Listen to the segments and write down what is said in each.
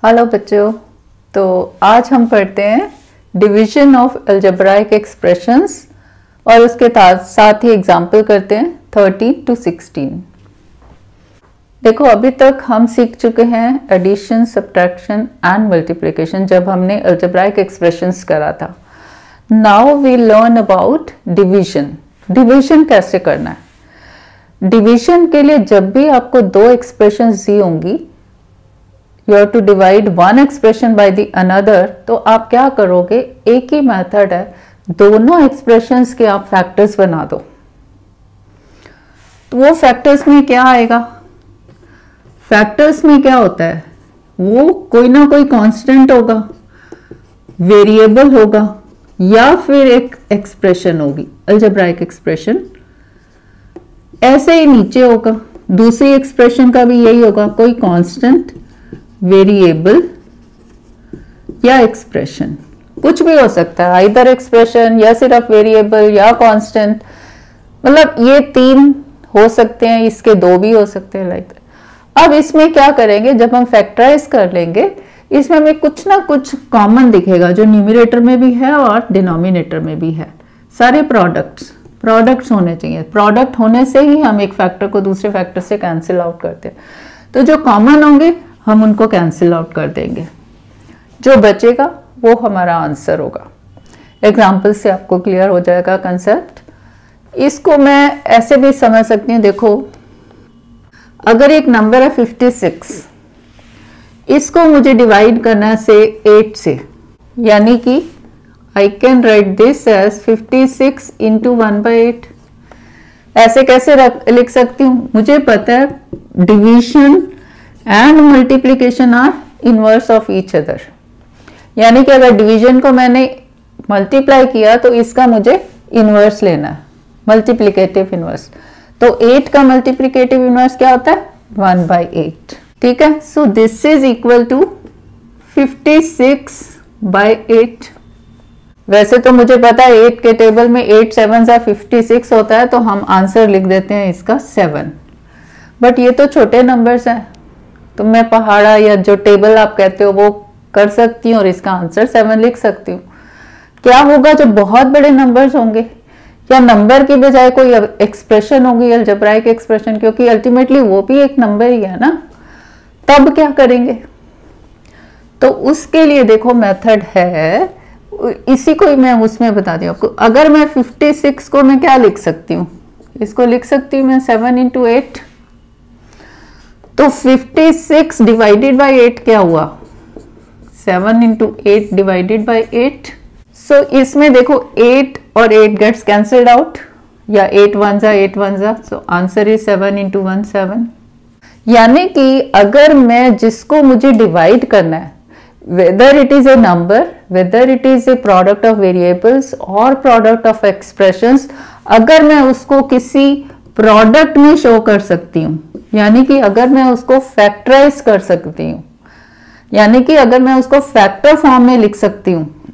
Hello बच्चों, तो आज हम पढ़ते हैं डिवीजन ऑफ अलजेब्राइक एक्सप्रेशंस और उसके साथ ही एग्जाम्पल करते हैं 13 to 16। देखो, अभी तक हम सीख चुके हैं एडिशन, सब्ट्रैक्शन एंड मल्टीप्लिकेशन जब हमने अलजेब्राइक एक्सप्रेशंस करा था। Now we learn about division. Division कैसे करना है। डिवीजन के लिए जब भी आपको दो एक्सप्रेशंस दी होंगी, you have to divide one expression by the another, तो आप क्या करोगे, एक ही मेथड है, दोनों एक्सप्रेशंस के आप फैक्टर्स बना दो। तो वो फैक्टर्स में क्या आएगा, फैक्टर्स में क्या होता है, वो कोई ना कोई कांस्टेंट होगा, वेरिएबल होगा या फिर एक एक्सप्रेशन होगी, अलजेब्राइक एक्सप्रेशन। ऐसे ही नीचे होगा, दूसरी एक्सप्रेशन का भी यही होगा, कोई कांस्टेंट, वेरिएबल या एक्सप्रेशन, कुछ भी हो सकता है, आइदर एक्सप्रेशन या सिर्फ वेरिएबल या कांस्टेंट, मतलब ये तीन हो सकते हैं, इसके दो भी हो सकते हैं लाइक। अब इसमें क्या करेंगे, जब हम फैक्टराइज कर लेंगे, इसमें हमें कुछ ना कुछ कॉमन दिखेगा जो न्यूमरेटर में भी है और डिनोमिनेटर में भी है। सारे प्रोडक्ट्स होने चाहिए, प्रोडक्ट होने से ही हम एक फैक्टर को दूसरे फैक्टर से कैंसिल आउट करते हैं। तो जो कॉमन होंगे हम उनको कैंसिल आउट कर देंगे, जो बचेगा वो हमारा आंसर होगा। एग्जाम्पल से आपको क्लियर हो जाएगा कंसेप्ट। इसको मैं ऐसे भी समझ सकती हूँ, देखो अगर एक नंबर है 56, इसको मुझे डिवाइड करना है से 8 से, यानी कि I can write this as 56 into 1/8। ऐसे कैसे लिख सकती हूँ, मुझे पता है division and multiplication are inverse of each other, यानी कि अगर डिवीजन को मैंने मल्टीप्लाई किया तो इसका मुझे इनवर्स लेना है, मल्टीप्लिकेटिव इनवर्स। तो 8 का मल्टीप्लिकेटिव इनवर्स क्या होता है, 1/8। ठीक है, so this is equal to 56/8। वैसे तो मुझे पता है 8 के टेबल में 8 7 56 होता है, तो हम आंसर लिख देते हैं इसका 7। बट ये तो छोटे नंबर्स हैं, तो मैं पहाड़ा या जो टेबल आप कहते हो वो कर सकती हूँ और इसका आंसर 7 लिख सकती हूँ। क्या होगा जब बहुत बड़े नंबर्स होंगे या नंबर की बजाय कोई एक्सप्रेशन होगी, अलजेब्राइक एक्सप्रेशन, क्योंकि अल्टीमेटली वो भी एक नंबर ही है ना, तब क्या करेंगे। तो उसके लिए देखो मेथड है, इसी को ही मैं उसमें बता दी आपको। अगर मैं 56 को मैं क्या लिख सकती हूँ, इसको लिख सकती हूँ मैं 7 इंटू 8। तो 56 डिवाइडेड बाई 8 क्या हुआ, 7 इंटू 8 डिवाइडेड बाई 8। सो इसमें देखो 8 और 8 गेट्स कैंसल्ड आउट, या 8 1 जा 8 1 जा, सो आंसर इज 7 इंटू 1 7। यानी कि अगर मैं जिसको मुझे डिवाइड करना है, whether it is a number, whether it is a product of variables और प्रोडक्ट ऑफ एक्सप्रेशंस, अगर मैं उसको किसी प्रोडक्ट में शो कर सकती हूँ, यानी कि अगर मैं उसको फैक्टराइज कर सकती हूँ, यानी कि अगर मैं उसको फैक्टर फॉर्म में लिख सकती हूँ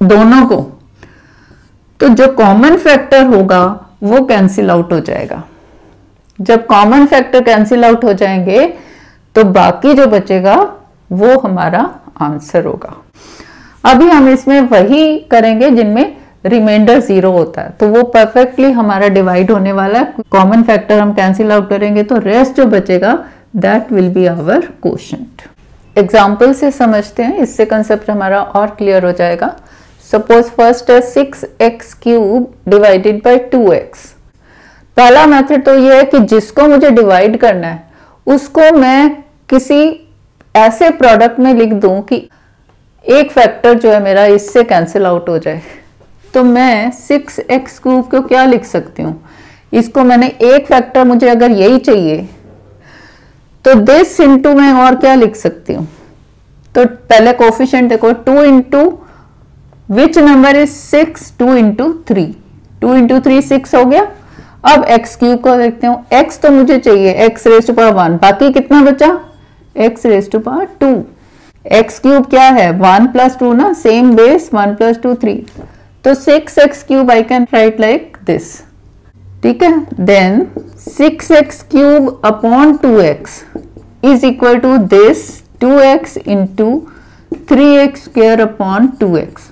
दोनों को, तो जो कॉमन फैक्टर होगा वो कैंसिल आउट हो जाएगा। जब कॉमन फैक्टर कैंसिल आउट हो जाएंगे तो बाकी जो बचेगा वो हमारा आंसर होगा। अभी हम इसमें वही करेंगे जिनमें रिमाइंडर 0 होता है, तो वो परफेक्टली हमारा डिवाइड होने वाला है। कॉमन फैक्टर हम कैंसिल आउट करेंगे तो रेस्ट जो बचेगा that will be our quotient. Example से समझते हैं, इससे कंसेप्ट हमारा और क्लियर हो जाएगा। सपोज फर्स्ट है 6x cube divided by 2x। पहला मेथड तो ये है कि जिसको मुझे डिवाइड करना है उसको मैं किसी ऐसे प्रोडक्ट में लिख दूं कि एक फैक्टर जो है मेरा इससे कैंसिल आउट हो जाए। तो मैं 6x क्यूब को क्या लिख सकती हूँ, इसको मैंने एक फैक्टर, मुझे अगर यही चाहिए तो दिस इंटू में और क्या लिख सकती हूँ। तो पहले कोफिशिएंट देखो, 2 into which number is 6, 2 into 3, 2 into 3 6 हो गया। अब x क्यूब को देखते हूँ, x तो मुझे चाहिए x रेज़ टू पावर 1, बाकी कितना बचा, x raise to power 2। x cube क्या है, 1 प्लस 2 ना, सेम बेस, 1 प्लस 2 3, तो 6x cube I can write like this. ठीक है, then 6x cube upon 2x is equal to this 2x into 3x square upon 2x.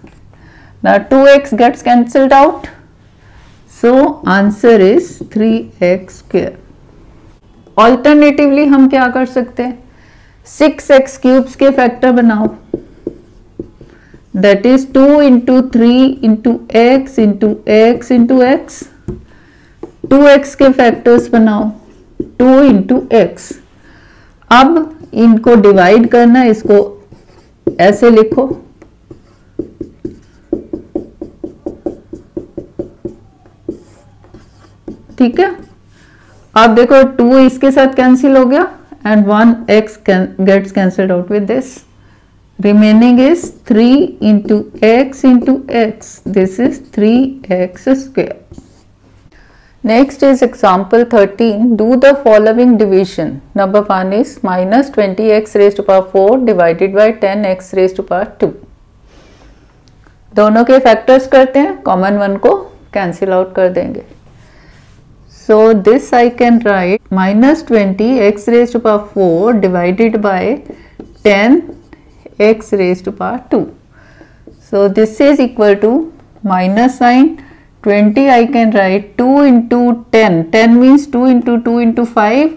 Now 2x gets cancelled out, so answer is 3x square. Alternatively हम क्या कर सकते हैं, 6x cubes के factor बनाओ, that is 2 into 3 into x into x into x. 2x के factors बनाओ, 2 into x. अब इनको डिवाइड करना, इसको ऐसे लिखो, ठीक है। अब देखो 2 इसके साथ कैंसिल हो गया and 1x gets cancelled out with this. Remaining is 3 into x into x. This is 3x square. Next is example 13. Do the following division. Number 1 is minus 20x raised to power 4 divided by 10x raised to power 2. दोनों के factors करते हैं, common one को cancel out कर देंगे. So this I can write minus 20x raised to power 4 divided by 10 x raised to power 2. So this is equal to minus sign 20. I can write 2 into 10. 10 means 2 into 2 into 5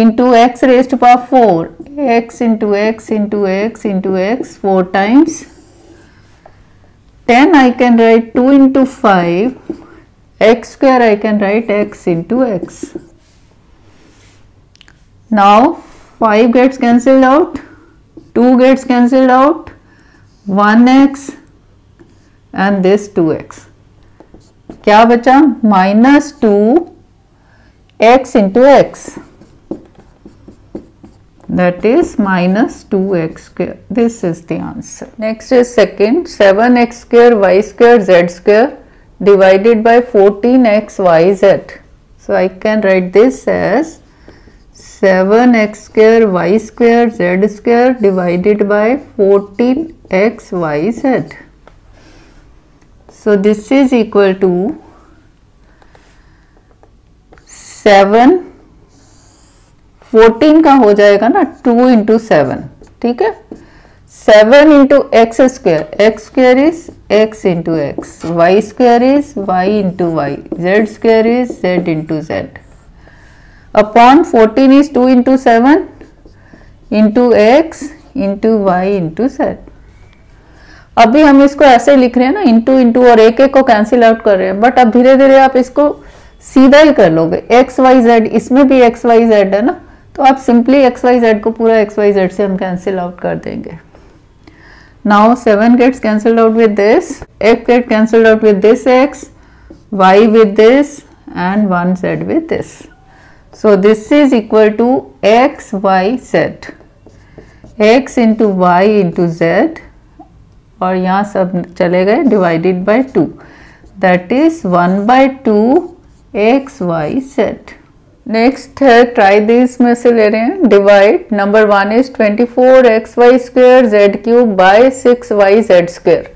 into x raised to power 4. X into x into x into x 4 times. 10 I can write 2 into 5. X square I can write x into x. Now 5 gets cancelled out. 2 gets cancelled out, 1x and this 2x. क्या बचा, minus 2x into x, that is minus 2x square. This is the answer. Next is second, 7x square y square z square divided by 14x y z. So I can write this as 7x square y square z square divided by 14x y z. So this is equal to 7, 14 का हो जाएगा ना 2 into 7, ठीक है. 7 into x square is x into x, y square is y into y, z square is z into z. Upon 14 is 2 into 7 into x into y into z. अभी हम इसको ऐसे लिख रहे हैं ना, इंटू इंटू और एक एक को कैंसिल आउट कर रहे हैं, बट अब धीरे धीरे आप इसको सीधा ही कर लोगे. एक्स वाई जेड, इसमें भी एक्स वाई जेड है ना, तो आप सिंपली एक्स वाई जेड को पूरा एक्स वाई जेड से हम कैंसिल आउट कर देंगे. Now 7 gets cancelled out with this, x get cancelled out with this x, y with this and 1 z with this. So this is equal to x, y, z. x into y into z और यहाँ सब चले गए divided by 2. That is 1 by 2 x, y, z. Next है try this में से ले रहे हैं. Divide number 1 is 24xy square z cube by 6y z square.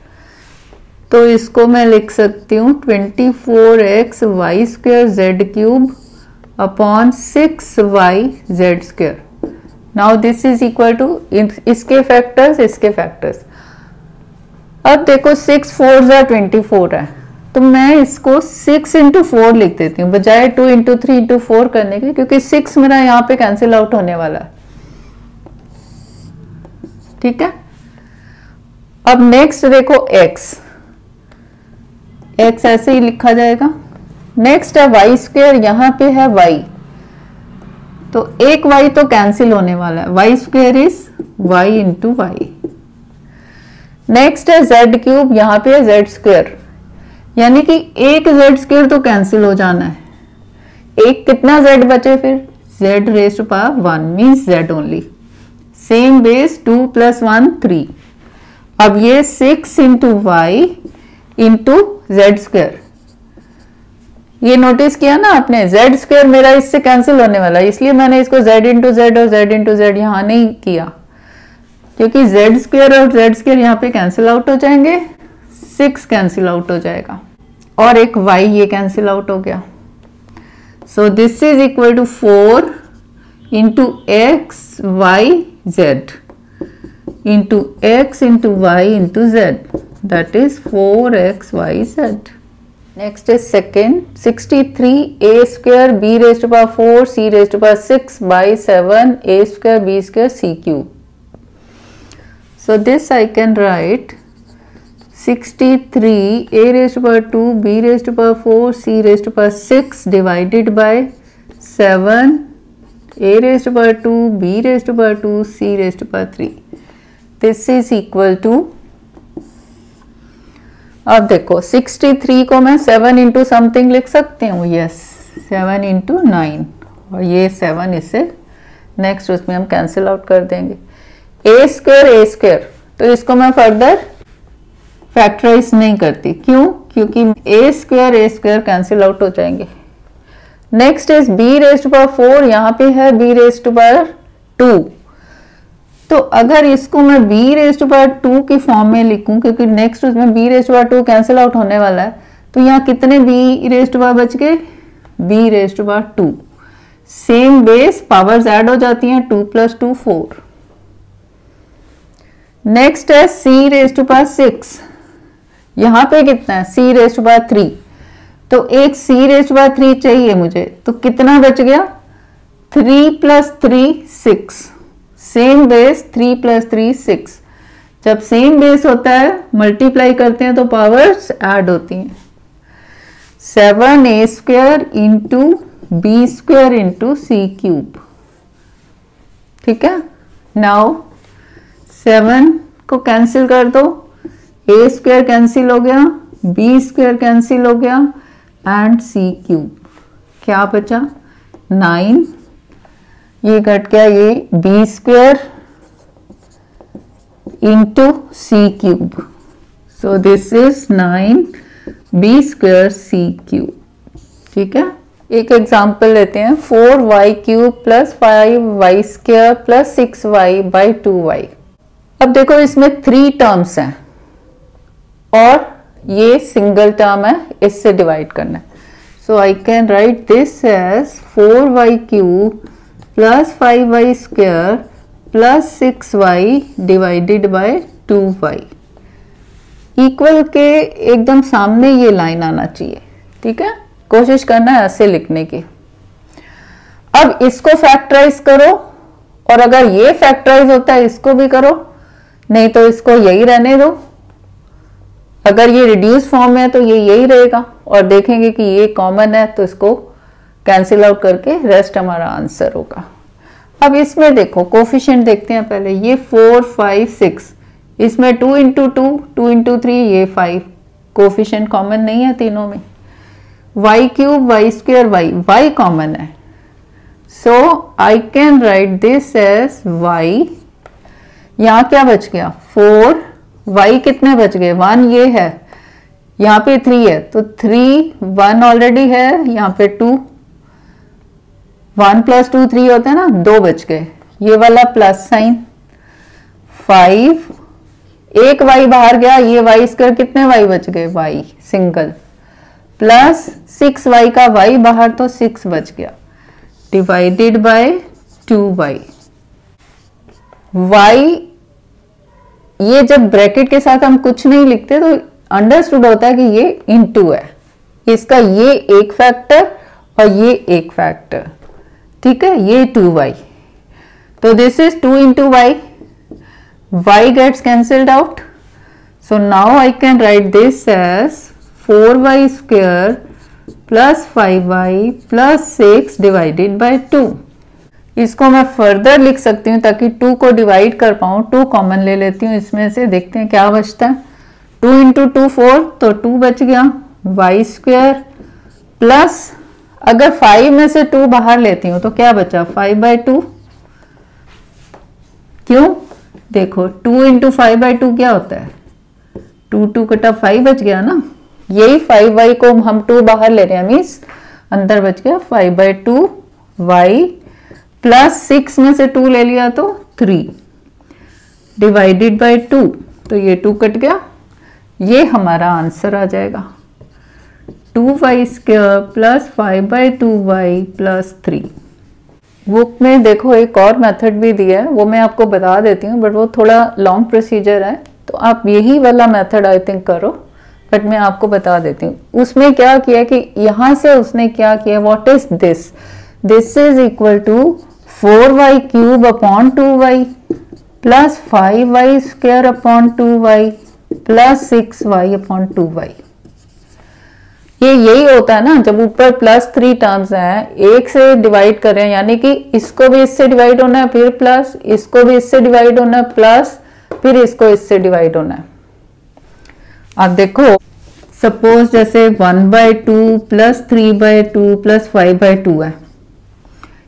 तो इसको मैं लिख सकती हूँ 24xy square z cube upon 6y z square. Now this is equal to इसके फैक्टर्स, इसके फैक्टर्स. अब देखो 6 4 24 है, तो मैं इसको 6 into 4 लिख देती हूँ बजाय 2 into 3 into 4 करने के, क्योंकि 6 मेरा यहाँ पे कैंसिल आउट होने वाला है, ठीक है. अब नेक्स्ट देखो x ऐसे ही लिखा जाएगा. नेक्स्ट है वाई स्क्वेयर, यहाँ पे है y, तो एक y तो कैंसिल होने वाला है, y square is y into y. Next है z क्यूब, यहाँ पे है z स्क्वेयर, यानी कि एक z स्क्वेयर तो कैंसिल हो जाना है. एक कितना z बचे फिर, z raise to power 1 means z only. Same base 2 + 1 3. अब ये 6 into y into z square, ये नोटिस किया ना आपने, z स्क्वेयर मेरा इससे कैंसिल होने वाला है, इसलिए मैंने इसको z इंटू जेड और z इंटू जेड यहाँ नहीं किया, क्योंकि z स्क्वेयर और z स्क्वेयर यहाँ पे कैंसिल आउट हो जाएंगे, 6 कैंसिल आउट हो जाएगा और एक y ये कैंसिल आउट हो गया. So this is equal to 4 into x y z. into x into y into z, that is 4xyz. Next is second, 63 a square b raised to power 4 c raised to power 6 by 7 a square b square c cube. So this I can write 63 a raised to power 2 b raised to power 4 c raised to power 6 divided by 7 a raised to power 2 b raised to power 2 c raised to power 3. This is equal to, अब देखो 63 को मैं 7 into something लिख सकती हूँ, yes 7 into 9, और ये 7 इससे नेक्स्ट उसमें हम कैंसिल आउट कर देंगे. ए स्क्वायर, तो इसको मैं फर्दर फैक्टराइज नहीं करती. क्यों? क्योंकि ए स्क्वायर कैंसिल आउट हो जाएंगे. Next is b raise to power 4, यहाँ पे है बी रेज टू पावर 2. तो अगर इसको मैं b रेज टू पावर 2 की फॉर्म में लिखूं, क्योंकि नेक्स्ट उसमें b raise to power 2 cancel out होने वाला है, तो यहाँ कितने b रेज टू पावर बच गए? b raise to power 2. Same base, powers add हो जाती हैं, 2 प्लस 2 4. नेक्स्ट है c रेज टू पावर 6. यहाँ पे कितना है? c raise to power 3. तो एक c रेज टू पावर 3 चाहिए मुझे, तो कितना बच गया? 3 प्लस 3 6. Same base, 3 plus 3 6. जब सेम बेस होता है मल्टीप्लाई करते हैं तो पावर्स ऐड होती हैं. 7 a square into b square into c cube. ठीक है. नाउ 7 को कैंसिल कर दो, a स्क्वायर कैंसिल हो गया, b स्क्वायर कैंसिल हो गया एंड c क्यूब. क्या बचा? 9. ये घट गया, ये b square into c cube. So this is 9 b square c cube. ठीक है. एक एग्जांपल लेते हैं. 4y cube plus 5y square plus 6y by 2y. अब देखो इसमें 3 टर्म्स हैं और ये सिंगल टर्म है, इससे डिवाइड करना है. So I can write this as 4y cube plus 5y square plus 6y divided by 2y. Equal के एकदम सामने ये लाइन आना चाहिए. ठीक है. कोशिश करना है ऐसे लिखने की. अब इसको फैक्टराइज करो, और अगर ये फैक्टराइज होता है इसको भी करो, नहीं तो इसको यही रहने दो. अगर ये रिड्यूस फॉर्म में है तो ये यही रहेगा, और देखेंगे कि ये कॉमन है तो इसको कैंसिल आउट करके रेस्ट हमारा आंसर होगा. अब इसमें देखो कोफिशिएंट देखते हैं पहले. ये 4 5 6, इसमें 2 इंटू 2 इंटू 3, ये 5. कोफिशिएंट कॉमन नहीं है तीनों में. y cube y square y common है. So I can write this as y. यहाँ क्या बच गया? 4. y कितने बच गए? 1 ये है, यहाँ पे 3 है, तो 3 1 ऑलरेडी है, यहाँ पे 2. 1 प्लस 2 3 होता है ना, 2 बच गए. ये वाला प्लस साइन. 5, एक y बाहर गया, ये y स्क्वायर कितने y बच गए? y single. प्लस 6y का y बाहर, तो 6 बच गया, डिवाइडेड बाय 2y. y ये जब ब्रैकेट के साथ हम कुछ नहीं लिखते तो अंडरस्टूड होता है कि ये इनटू है. इसका ये एक फैक्टर और ये एक फैक्टर. ठीक है. ये 2y, तो this is 2 into y. y gets cancelled out. So now I can write this as 4y square plus 5y plus 6 divided by 2. इसको मैं फर्दर लिख सकती हूँ ताकि 2 को डिवाइड कर पाऊँ. 2 कॉमन ले लेती हूँ इसमें से, देखते हैं क्या बचता है. 2 इंटू 2 4, तो 2 बच गया. y स्क्वायर प्लस, अगर 5 में से 2 बाहर लेती हूँ तो क्या बचा? 5 बाई 2. क्यों? देखो 2 इंटू 5 बाई 2 क्या होता है? 2 2 कटा 5 बच गया ना. यही 5y को हम 2 बाहर ले रहे हैं, मीन्स अंदर बच गया 5 बाई 2 y प्लस 6 में से 2 ले लिया तो 3 डिवाइडेड बाई 2, तो ये 2 कट गया. ये हमारा आंसर आ जाएगा. 2y square plus 5 by 2y plus 3. Book में देखो एक और मेथड भी दिया है, वो मैं आपको बता देती हूँ, बट वो थोड़ा लॉन्ग प्रोसीजर है, तो आप यही वाला मेथड आई थिंक करो, बट मैं आपको बता देती हूँ। उसमें क्या किया कि यहाँ से उसने क्या किया, what is this, this is equal to 4y cube upon 2y plus 5y square upon 2y plus 6y upon 2y। ये यही होता है ना, जब ऊपर प्लस 3 टर्म्स हैं, एक से डिवाइड कर रहे हैं, यानी कि इसको भी इससे डिवाइड होना है, फिर प्लस, इसको भी इससे डिवाइड होना है, प्लस, फिर इसको इससे डिवाइड होना है। अब देखो सपोज जैसे 1/2 प्लस 3/2 प्लस 5/2 है,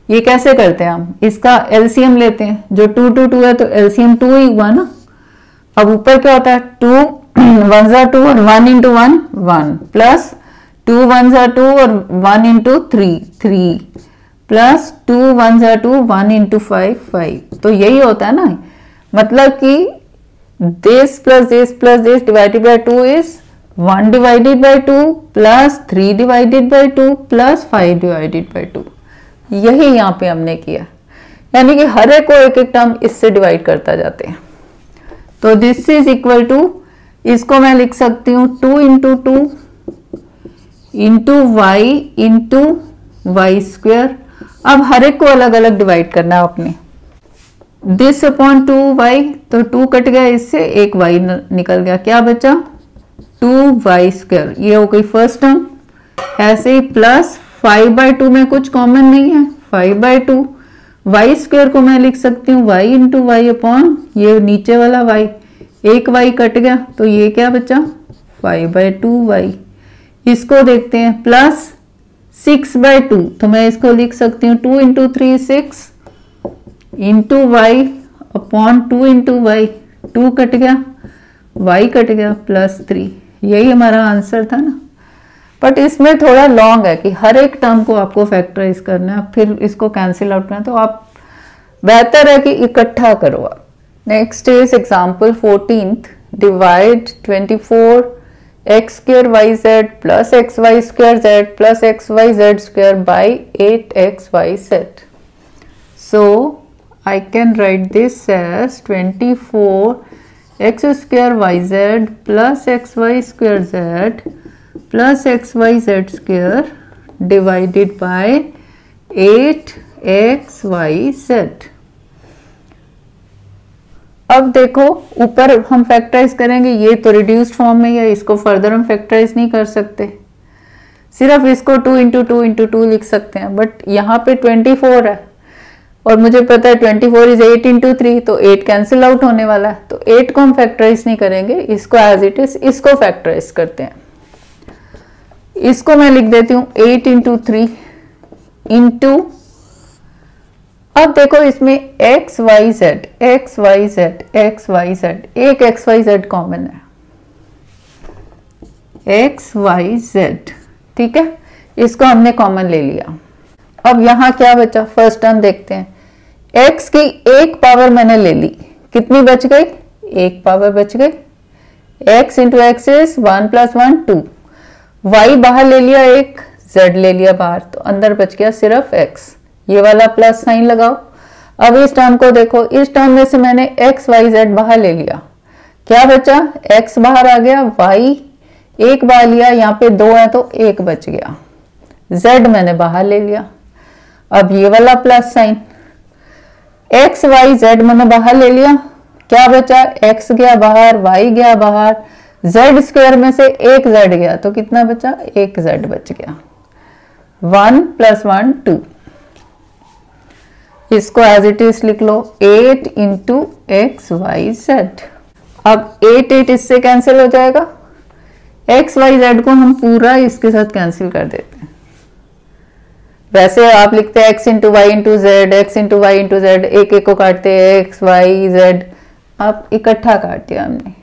ये कैसे करते हैं हम, इसका एलसीएम लेते हैं, जो 2 2 2 है तो एलसीएम 2 ही हुआ ना। अब ऊपर क्या होता है, 2 1 are 2 और 1 into 1 1 प्लस 2 1 are 2 और 1 into 3 3 प्लस 2 1 are 2 1 into 5 5। तो यही होता है ना, मतलब कि this plus this plus this divided by 2 is 1 divided by 2 plus 3 divided by 2 plus 5 divided by 2। यही यहाँ पे हमने किया, यानी कि हर एक को एक एक टर्म इससे डिवाइड करता जाते हैं। तो दिस इज इक्वल टू, इसको मैं लिख सकती हूँ 2 into 2 into y into y square. अब हर एक को अलग अलग डिवाइड करना है आपने। दिस अपॉन 2y, तो 2 कट गया, इससे एक y निकल गया, क्या बचा 2y स्क्वायर, ये हो गई फर्स्ट टर्म। ऐसे ही प्लस 5/2 में कुछ कॉमन नहीं है, 5/2 y स्क्वायर को मैं लिख सकती हूँ y इंटू वाई अपॉन ये नीचे वाला y, एक y कट गया, तो ये क्या बचा 5/2y। इसको देखते हैं प्लस 6/2, तो मैं इसको लिख सकती हूँ 2 into 3 6 into y upon 2 into y, 2 कट गया, y कट गया, प्लस 3। यही हमारा आंसर था ना। बट इसमें थोड़ा लॉन्ग है कि हर एक टर्म को आपको फैक्टराइज करना है, फिर इसको कैंसिल आउट करना है, तो आप बेहतर है कि इकट्ठा करो आप। Next is example 14th, divide 24 x square y z plus x y square z plus x y z square by 8xyz। सो I can write this as 24x square yz plus xy square z plus xyz square divided by 8xyz। अब देखो ऊपर हम factorise करेंगे, ये तो reduced form में है, इसको फर्दर हम फैक्टराइज नहीं कर सकते, सिर्फ इसको 2 इंटू 2 इंटू 2 लिख सकते हैं। बट यहाँ पे 24 है और मुझे पता है 24 इज 8 इंटू 3, तो 8 कैंसिल आउट होने वाला है, तो 8 को हम फैक्टराइज नहीं करेंगे, इसको एज इट इज इसको फैक्टराइज करते हैं। इसको मैं लिख देती हूँ 8 इंटू 3 इंटू, अब देखो इसमें x y z x y z x y z, एक एक्स वाई जेड कॉमन है, एक्स वाई जेड, ठीक है, इसको हमने कॉमन ले लिया। अब यहाँ क्या बचा, फर्स्ट टर्म देखते हैं, x की एक पावर मैंने ले ली, कितनी बच गई, एक पावर बच गई, x into x is 1 + 1 2, y बाहर ले लिया, एक z ले लिया बाहर, तो अंदर बच गया सिर्फ x, ये वाला प्लस साइन लगाओ। अब इस टर्म को देखो, इस टर्म में से मैंने x y z बाहर ले लिया, क्या बचा, x बाहर आ गया, y एक बाहर लिया, यहाँ पे 2 है तो एक बच गया, z मैंने बाहर ले लिया। अब ये वाला plus sign, x y z मैंने बाहर ले लिया, क्या बचा, x गया बाहर, y गया बाहर, z स्क्वायर में से एक z गया, तो कितना बचा, एक z बच गया, 1 + 1 2। इसको एज इट इज लिख लो 8 इंटू एक्स वाई जेड। अब 8 8 इससे कैंसिल हो जाएगा, एक्स वाई जेड को हम पूरा इसके साथ कैंसिल कर देते हैं। वैसे आप लिखते हैं x into y into z, x into y into z, एक एक को काटते हैं एक्स वाई जेड, आप इकट्ठा काट दिया हमने,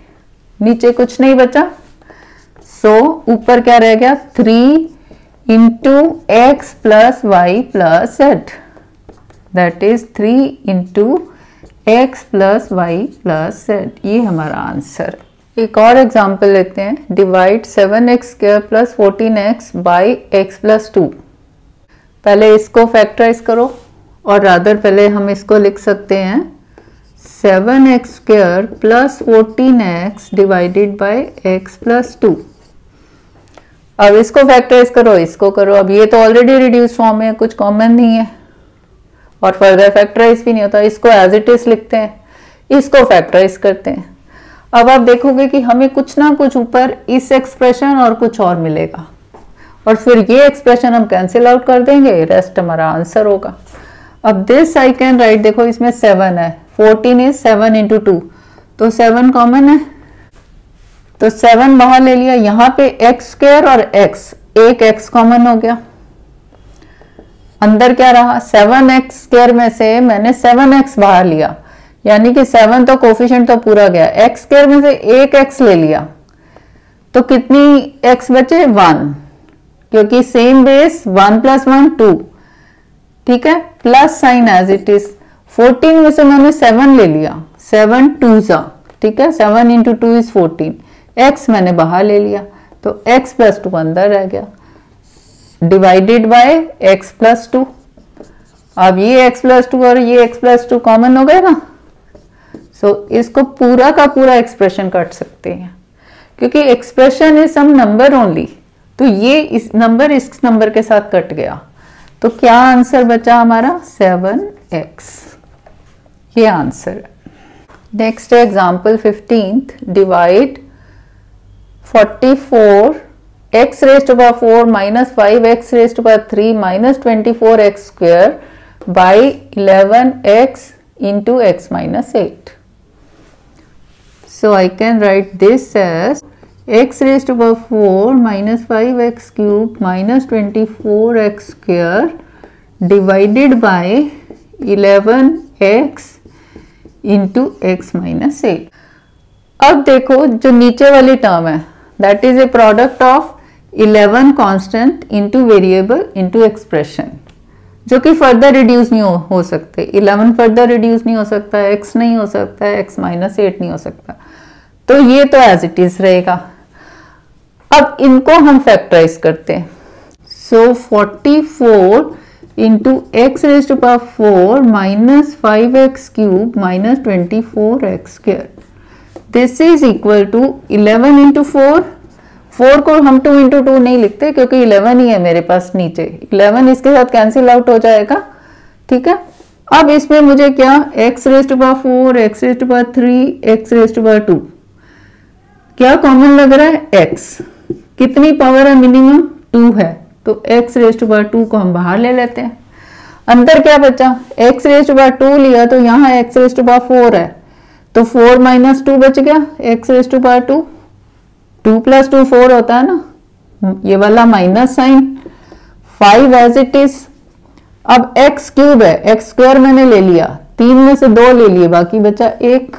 नीचे कुछ नहीं बचा। सो ऊपर क्या रह गया, 3 into x plus y plus z, that is 3 into x plus y plus z, ये हमारा आंसर। एक और एग्जाम्पल लेते हैं, divide 7x square plus 14x by x plus 2। पहले इसको फैक्टराइज करो और रादर पहले हम इसको लिख सकते हैं 7x square plus 14x divided by x plus 2। अब इसको फैक्टराइज करो, इसको करो। अब ये तो ऑलरेडी रिड्यूस फॉर्म है, कुछ कॉमन नहीं है और फर्दर फैक्टराइज भी नहीं होता। इसको एज इट इज लिखते हैं, इसको फैक्टराइज करते हैं। अब आप देखोगे कि हमें कुछ ना कुछ ऊपर इस एक्सप्रेशन और कुछ और मिलेगा और फिर ये एक्सप्रेशन हम कैंसिल आउट कर देंगे, रेस्ट हमारा आंसर होगा। अब दिस आई कैन राइट, देखो इसमें 7 है, 14 इज 7 इंटू 2, तो 7 कॉमन है तो 7 बाहर ले लिया। यहाँ पे एक्स स्क्वायर और एक्स, एक एक्स कॉमन हो गया। अंदर क्या रहा, 7x स्क्वायर में से मैंने 7x बाहर लिया, यानी कि 7 तो कोफिशिएंट तो पूरा गया। एक्स स्क्वायर में से एक x ले लिया तो कितनी x बचे, 1, क्योंकि सेम बेस 1 प्लस 1 2, ठीक है, plus sign as it is. 14 में से मैंने 7 ले लिया, 7 2 सा, ठीक है, 7 इंटू 2 इज 14। x मैंने बाहर ले लिया तो x प्लस 2 अंदर रह गया डिवाइडेड बाय x प्लस 2। अब ये x प्लस 2 और ये x प्लस 2 कॉमन हो गए ना, सो इसको पूरा का पूरा एक्सप्रेशन काट सकते हैं क्योंकि expression is some number only. तो ये इस नंबर के साथ कट गया, तो क्या आंसर बचा हमारा, 7x, ये आंसर है। Next example 15th, divide 44 x raised to power 4 minus 5x raised to power 3 minus 24x square by 11x into x minus 8. So I can write this as x raised to power 4 minus 5x cube minus 24x square divided by 11x into x minus 8. अब देखो जो नीचे वाली term है that is a product of 11 constant into variable into expression, जो कि further reduce नहीं हो सकते। 11 फर्दर रिड्यूस नहीं हो सकता, x नहीं हो सकता, x माइनस 8 नहीं हो सकता, तो ये तो एज इट इज रहेगा। अब इनको हम फैक्टराइज करते हैं। So 44 into x raise to power 4 minus 5x cube minus 24x square, this is equal to 11 into 4 को हम 2 इंटू 2 नहीं लिखते क्योंकि 11 ही है मेरे पास नीचे, 11 इसके साथ कैंसिल आउट हो जाएगा, ठीक है। अब इसमें मुझे क्या, x raise to power 4, x raise to power 3, x raise to power 2, क्या कॉमन लग रहा है, x, कितनी पावर है, मिनिमम 2 है, तो x रेज टू पावर 2 को हम बाहर ले लेते हैं। अंदर क्या बचा, x रेज टू पावर 2 लिया तो यहाँ x रेज टू पावर 4 है, तो 4 माइनस 2 बच गया, x raise to power 2, 2 plus 2 4 होता है ना, ये वाला minus sign, 5 as it is. अब x क्यूब है, x स्क्वायर मैंने ले लिया, 3 में से 2 ले लिए, बाकी बचा 1,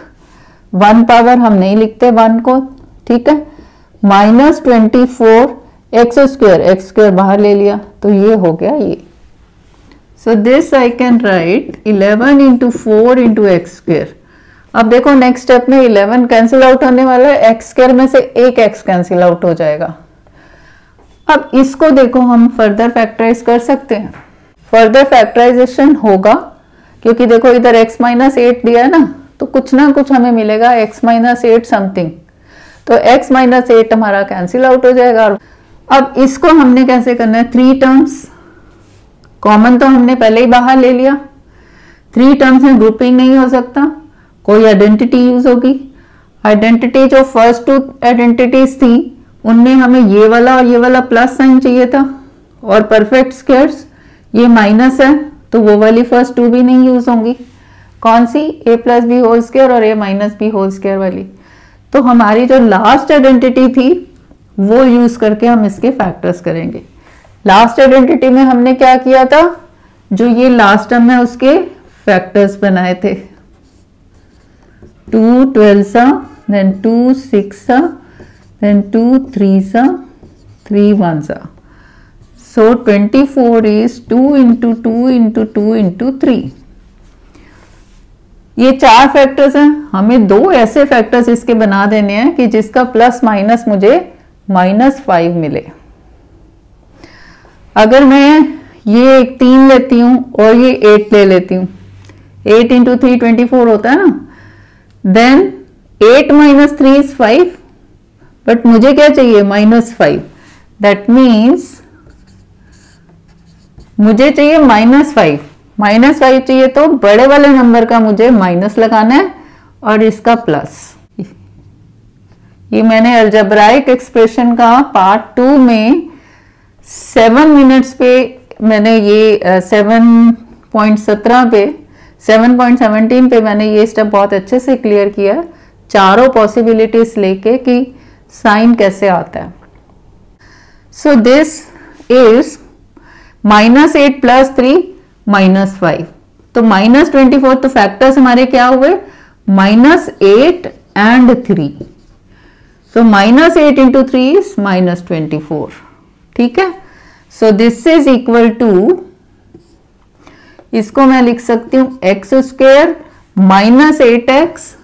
1 पावर हम नहीं लिखते 1 को, ठीक है, माइनस 24 x स्क्वायर बाहर ले लिया, तो ये हो गया ये। So this I can right 11 into 4 into x square. अब देखो नेक्स्ट स्टेप में 11 कैंसिल आउट होने वाला है, एक्स स्क्वायर में से एक एक्स कैंसिल आउट हो जाएगा। अब इसको देखो हम फर्दर फैक्टराइज कर सकते हैं, फर्दर फैक्टराइजेशन होगा क्योंकि देखो इधर x माइनस 8 दिया है ना, तो कुछ ना कुछ हमें मिलेगा x माइनस 8 समथिंग, तो x माइनस 8 हमारा कैंसिल आउट हो जाएगा। अब इसको हमने कैसे करना है, 3 टर्म्स कॉमन तो हमने पहले ही बाहर ले लिया, 3 टर्म्स में ग्रुपिंग नहीं हो सकता, कोई आइडेंटिटी यूज होगी। आइडेंटिटी जो फर्स्ट 2 आइडेंटिटीज थी उनमें हमें ये वाला और ये वाला प्लस साइन चाहिए था, और परफेक्ट स्क्वायर्स ये माइनस है तो वो वाली फर्स्ट 2 भी नहीं यूज होंगी। कौन सी, a plus b whole square और a minus b whole square वाली। तो हमारी जो लास्ट आइडेंटिटी थी वो यूज करके हम इसके फैक्टर्स करेंगे। लास्ट आइडेंटिटी में हमने क्या किया था, जो ये लास्ट टर्म है उसके फैक्टर्स बनाए थे, 2 12 सा, then 2 6 सा, then 2 3 सा, 3 1 सा, so 24 is 2 into 2 into 2 into 3। ये 4 फैक्टर्स हैं, हमें 2 ऐसे फैक्टर्स इसके बना देने हैं कि जिसका प्लस माइनस मुझे -5 मिले। अगर मैं ये एक 3 लेती हूँ और ये 8 ले लेती हूँ। 8 इंटू 3 24 होता है ना। देन 8 माइनस 3 इज 5, बट मुझे क्या चाहिए -5। दैट मीन्स मुझे चाहिए -5। -5 चाहिए तो बड़े वाले नंबर का मुझे माइनस लगाना है और इसका प्लस। ये मैंने अलजेब्राइक एक्सप्रेशन का पार्ट 2 में 7 मिनट्स पे मैंने ये 7.17 पे 7.17 पे मैंने ये स्टेप बहुत अच्छे से क्लियर किया, चारों पॉसिबिलिटीज लेके कि साइन कैसे आता है। So this is -8 + 3 -5। तो -24, तो फैक्टर्स हमारे क्या हुए, -8 and 3। So -8 into 3 is -24। ठीक है। So this is equal to, इसको मैं लिख सकती हूं x² -8x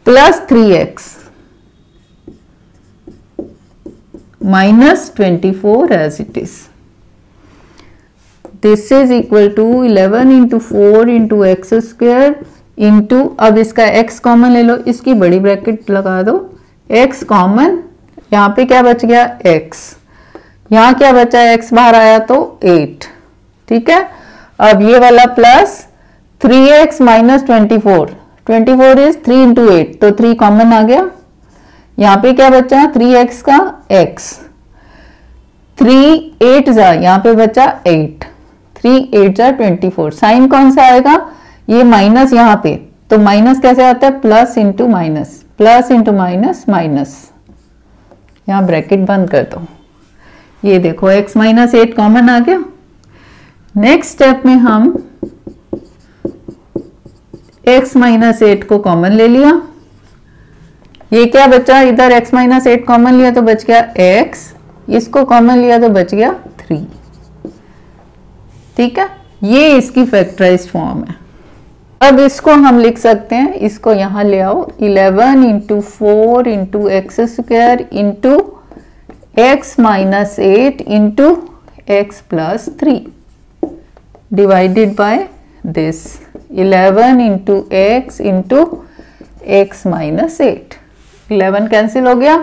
+ 3x -24 as it is. This is equal to 11 into 4 into x² into, अब इसका x कॉमन ले लो, इसकी बड़ी ब्रैकेट लगा दो, x कॉमन, यहाँ पे क्या बच गया x, यहाँ क्या बचा x बाहर आया तो 8। ठीक है। अब ये वाला प्लस 3x -24, 24 इज 3 इंटू 8, तो 3 कॉमन आ गया। यहाँ पे क्या बचा 3x का x, 3 8 जा, यहाँ पे बचा 8, 3 8 जा 24। साइन कौन सा आएगा, ये माइनस यहाँ पे, तो माइनस कैसे आता है, plus into minus, plus into minus minus, यहाँ ब्रैकेट बंद कर दो। ये देखो x -8 कॉमन आ गया। नेक्स्ट स्टेप में हम x -8 को कॉमन ले लिया, ये क्या बचा, इधर x -8 कॉमन लिया तो बच गया x, इसको कॉमन लिया तो बच गया 3। ठीक है, ये इसकी फैक्टराइज्ड फॉर्म है। अब इसको हम लिख सकते हैं, इसको यहां ले आओ, 11 into 4 into x² into x -8 into x + 3 divided by this 11 into x into x -8। 11 cancel हो गया,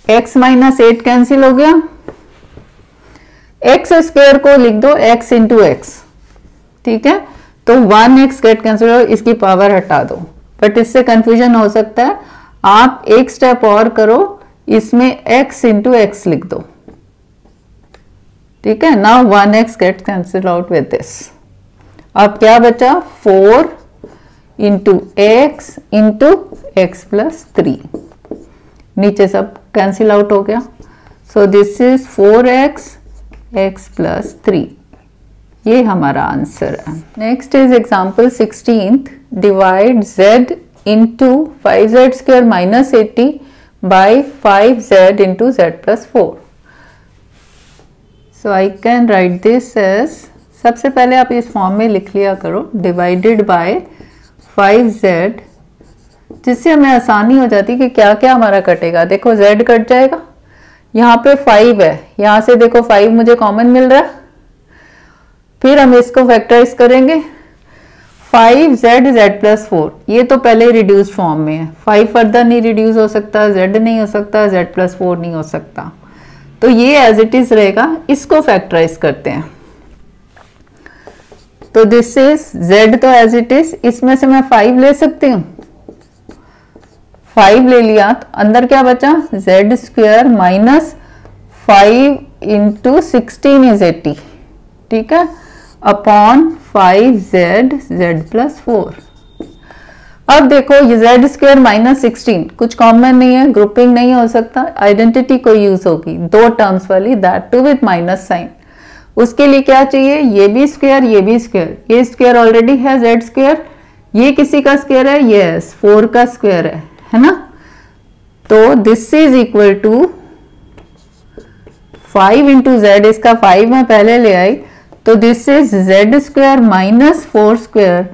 x -8 कैंसिल हो गया, x² को लिख दो x इंटू x। ठीक है, तो 1x गेट कैंसिल हो, इसकी पावर हटा दो, बट इससे कंफ्यूजन हो सकता है, आप एक स्टेप और करो, इसमें x इंटू x लिख दो। ठीक है, now 1x get cancel out with this. अब क्या बचा, 4 इंटू x इंटू x + 3, नीचे सब कैंसिल आउट हो गया। So this is 4x x + 3, ये हमारा आंसर है। Next is example 16th, divide z into 5z² -80 by 5z into z + 4। So I can write this as, सबसे पहले आप इस फॉर्म में लिख लिया करो, डिवाइडेड बाय 5z, जिससे हमें आसानी हो जाती कि क्या क्या हमारा कटेगा। देखो z कट जाएगा, यहाँ पे 5 है, यहाँ से देखो 5 मुझे कॉमन मिल रहा है, फिर हम इसको फैक्टराइज करेंगे, 5z z + 4, ये तो पहले रिड्यूस्ड फॉर्म में है, 5 फर्दर नहीं रिड्यूस हो सकता, z नहीं हो सकता, z + 4 नहीं हो सकता, तो ये एज इट इज रहेगा। इसको फैक्टराइज करते हैं, तो दिस इज z तो एज इट इज, इसमें से मैं 5 ले सकती हूँ, 5 ले लिया तो अंदर क्या बचा, z² -5 इंटू 16 इज 80। ठीक है, अपॉन 5z z + 4। अब देखो ये z² -16 कुछ कॉमन नहीं है, ग्रुपिंग नहीं हो सकता, आइडेंटिटी कोई यूज होगी, 2 टर्म्स वाली, that too with minus sign. उसके लिए क्या चाहिए, ये भी स्क्वायर, ये भी स्क्वायर, ये स्क्वायर ऑलरेडी है z², ये किसी का स्क्वायर है, यस 4 का स्क्वायर है ना। तो this is equal to 5 into z, इसका 5 मैं पहले ले आई, तो this is z² -4²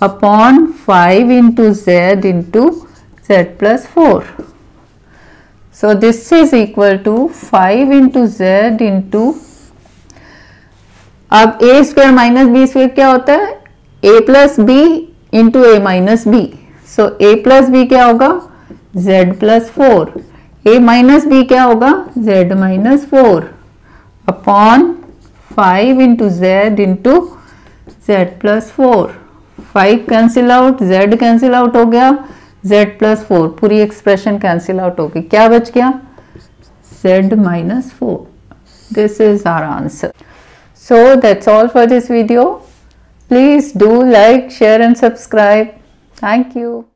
upon 5 into z into z + 4। So this is equal to 5 into z into, अब a square minus b square क्या होता है, a plus b into a minus b. So a plus b क्या होगा, z plus 4. a minus b क्या होगा, z minus 4 upon 5 into z into z plus 4. 5 cancel out, z cancel out हो गया, z plus 4 पूरी expression cancel out हो गई. क्या बच गया, z minus 4. This is our answer. So that's all for this video. Please do like, share and subscribe. Thank you.